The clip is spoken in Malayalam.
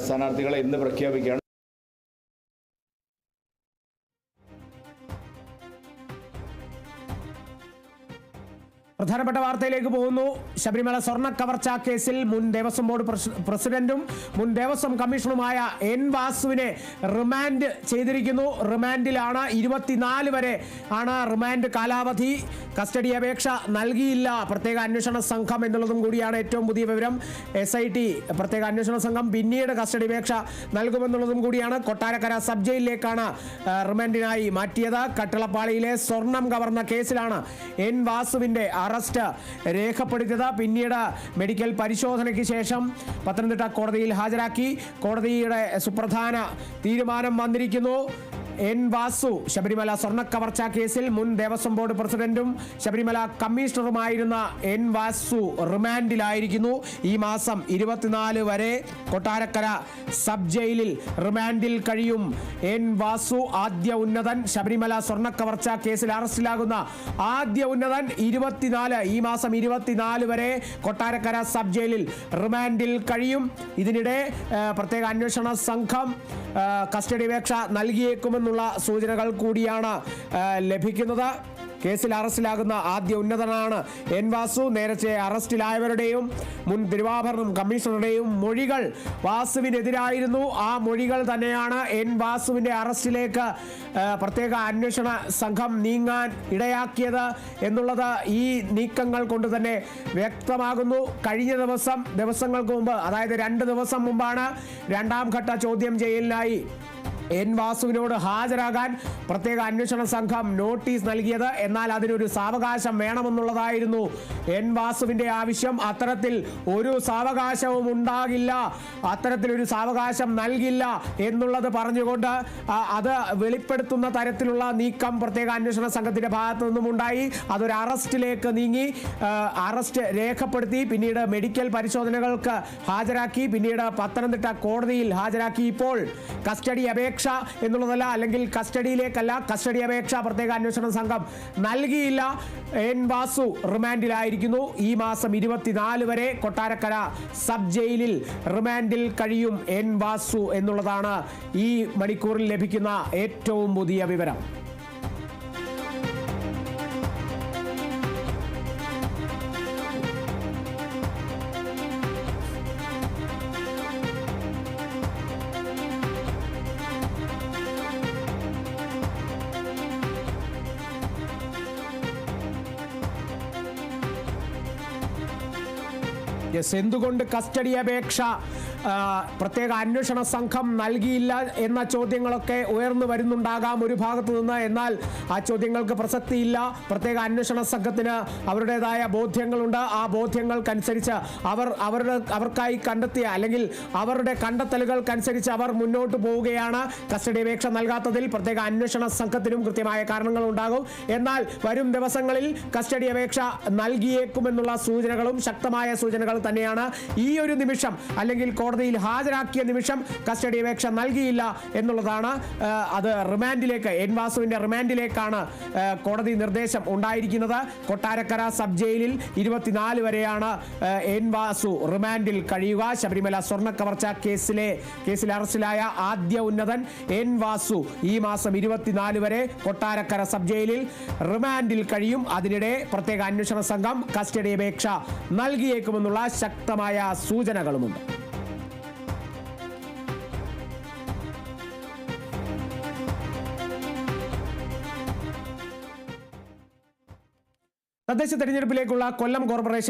സ്ഥാനാർത്ഥികളെ ഇന്ന് പ്രഖ്യാപിക്കുകയാണ്. പ്രധാനപ്പെട്ട വാർത്തയിലേക്ക് പോകുന്നു. ശബരിമല സ്വർണ്ണ കവർച്ച കേസിൽ മുൻ ദേവസ്വം ബോർഡ് പ്രസിഡന്റും മുൻ ദേവസ്വം കമ്മീഷണറുമായ എൻ വാസുവിനെ റിമാൻഡ് ചെയ്തിരിക്കുന്നു. റിമാൻഡിലാണ് 24 വരെ ആണ് റിമാൻഡ് കാലാവധി. കസ്റ്റഡി അപേക്ഷ നൽകിയില്ല പ്രത്യേക അന്വേഷണ സംഘം എന്നുള്ളതും കൂടിയാണ് ഏറ്റവും പുതിയ വിവരം. SIT പ്രത്യേക അന്വേഷണ സംഘം പിന്നീട് കസ്റ്റഡി അപേക്ഷ നൽകുമെന്നുള്ളതും കൂടിയാണ്. കൊട്ടാരക്കര സബ് ജയിലിലേക്കാണ് റിമാൻഡിനായി മാറ്റിയത്. കട്ടിളപ്പാളിയിലെ സ്വർണം കവർന്ന കേസിലാണ് എൻ വാസുവിന്റെ അറസ്റ്റ് രേഖപ്പെടുത്തിയത്. പിന്നീട് മെഡിക്കൽ പരിശോധനയ്ക്ക് ശേഷം പത്തനംതിട്ട കോടതിയിൽ ഹാജരാക്കി. കോടതിയുടെ സുപ്രധാന തീരുമാനം വന്നിരിക്കുന്നു. എൻ വാസു ശബരിമല സ്വർണ്ണ കവർച്ച കേസിൽ മുൻ ദേവസ്വം ബോർഡ് പ്രസിഡന്റും ശബരിമല കമ്മീഷണറുമായിരുന്ന എൻ വാസു റിമാൻഡിലായിരിക്കുന്നു. ഈ മാസം 24 വരെ കൊട്ടാരക്കര സബ് ജയിലിൽ റിമാൻഡിൽ കഴിയും എൻ വാസു. ആദ്യ ഉന്നതൻ ശബരിമല സ്വർണ്ണ കവർച്ച കേസിൽ അറസ്റ്റിലാകുന്ന ആദ്യ ഉന്നതൻ ഈ മാസം 24 വരെ കൊട്ടാരക്കര സബ് ജയിലിൽ റിമാൻഡിൽ കഴിയും. ഇതിനിടെ പ്രത്യേക അന്വേഷണ സംഘം കസ്റ്റഡി അപേക്ഷ നൽകിയേക്കുമെന്നുള്ള സൂചനകൾ കൂടിയാണ് ലഭിക്കുന്നത്. കേസിൽ അറസ്റ്റിലാകുന്ന ആദ്യ ഉന്നതനാണ് എൻ വാസു. നേരത്തെ അറസ്റ്റിലായവരുടെയും മുൻ തിരുവാഭരണം കമ്മീഷണറുടെയും മൊഴികൾ വാസുവിനെതിരായിരുന്നു. ആ മൊഴികൾ തന്നെയാണ് എൻ വാസുവിൻ്റെ അറസ്റ്റിലേക്ക് പ്രത്യേക അന്വേഷണ സംഘം നീങ്ങാൻ ഇടയാക്കിയത് എന്നുള്ളത് ഈ നീക്കങ്ങൾ കൊണ്ട് തന്നെ വ്യക്തമാകുന്നു. കഴിഞ്ഞ ദിവസങ്ങൾക്ക് മുമ്പ്, അതായത് 2 ദിവസം മുമ്പാണ് രണ്ടാം ഘട്ട ചോദ്യം ചെയ്യലിനായി എൻ വാസുവിനോട് ഹാജരാകാൻ പ്രത്യേക അന്വേഷണ സംഘം നോട്ടീസ് നൽകിയത്. എന്നാൽ അതിനൊരു സാവകാശം വേണമെന്നുള്ളതായിരുന്നു എൻ വാസുവിൻ്റെ ആവശ്യം. അത്തരത്തിൽ ഒരു സാവകാശവും ഉണ്ടാകില്ല, അത്തരത്തിലൊരു സാവകാശം നൽകില്ല എന്നുള്ളത് പറഞ്ഞുകൊണ്ട് അത് വെളിപ്പെടുത്തുന്ന തരത്തിലുള്ള നീക്കം പ്രത്യേക അന്വേഷണ സംഘത്തിൻ്റെ ഭാഗത്തു നിന്നും ഉണ്ടായി. അതൊരു അറസ്റ്റിലേക്ക് നീങ്ങി. അറസ്റ്റ് രേഖപ്പെടുത്തി, പിന്നീട് മെഡിക്കൽ പരിശോധനകൾക്ക് ഹാജരാക്കി, പിന്നീട് പത്തനംതിട്ട കോടതിയിൽ ഹാജരാക്കി. ഇപ്പോൾ കസ്റ്റഡി അപേക്ഷ എന്നുള്ളതല്ല, അല്ലെങ്കിൽ കസ്റ്റഡിയിലേക്കല്ല, കസ്റ്റഡി അപേക്ഷ പ്രത്യേക അന്വേഷണ സംഘം നൽകിയില്ല. എൻ വാസു റിമാൻഡിലായിരിക്കുന്നു. ഈ മാസം 24 വരെ കൊട്ടാരക്കര സബ് ജയിലിൽ റിമാൻഡിൽ കഴിയും എൻ വാസു എന്നുള്ളതാണ് ഈ മണിക്കൂറിൽ ലഭിക്കുന്ന ഏറ്റവും പുതിയ വിവരം. എന്തുകൊണ്ട് കസ്റ്റഡി അപേക്ഷ പ്രത്യേക അന്വേഷണ സംഘം നൽകിയില്ല എന്ന ചോദ്യങ്ങളൊക്കെ ഉയർന്നു വരുന്നുണ്ടാകാം ഒരു ഭാഗത്തു നിന്ന്. എന്നാൽ ആ ചോദ്യങ്ങൾക്ക് പ്രസക്തിയില്ല. പ്രത്യേക അന്വേഷണ സംഘത്തിന് അവരുടേതായ ബോധ്യങ്ങളുണ്ട്. ആ ബോധ്യങ്ങൾക്കനുസരിച്ച് അവർക്കായി കണ്ടെത്തിയ, അല്ലെങ്കിൽ അവരുടെ കണ്ടെത്തലുകൾക്കനുസരിച്ച് അവർ മുന്നോട്ട് പോവുകയാണ്. കസ്റ്റഡി അപേക്ഷ നൽകാത്തതിൽ പ്രത്യേക അന്വേഷണ സംഘത്തിനും കൃത്യമായ കാരണങ്ങളുണ്ടാകും. എന്നാൽ വരും ദിവസങ്ങളിൽ കസ്റ്റഡി അപേക്ഷ നൽകിയേക്കുമെന്നുള്ള സൂചനകളും ശക്തമായ സൂചനകൾ തന്നെയാണ്. ഈ ഒരു നിമിഷം, അല്ലെങ്കിൽ കോടതിയിൽ ഹാജരാക്കിയ നിമിഷം കസ്റ്റഡി അപേക്ഷ നൽകിയില്ല എന്നുള്ളതാണ്. അത് റിമാൻഡിലേക്ക്, എൻ വാസുവിന്റെ റിമാൻഡിലേക്കാണ് കോടതി നിർദ്ദേശം ഉണ്ടായിരിക്കുന്നത്. കൊട്ടാരക്കര സബ് ജയിലിൽ 24 വരെയാണ് എൻ വാസു റിമാൻഡിൽ കഴിയുക. ശബരിമല സ്വർണ്ണ കവർച്ച കേസിൽ അറസ്റ്റിലായ ആദ്യ ഉന്നതൻ എൻ വാസു ഈ മാസം 24 വരെ കൊട്ടാരക്കര സബ് ജയിലിൽ റിമാൻഡിൽ കഴിയും. അതിനിടെ പ്രത്യേക അന്വേഷണ സംഘം കസ്റ്റഡി അപേക്ഷ നൽകിയേക്കുമെന്നുള്ള ശക്തമായ സൂചനകളുമുണ്ട്. തദ്ദേശ തെരഞ്ഞെടുപ്പിലേക്കുള്ള കൊല്ലം കോർപ്പറേഷൻ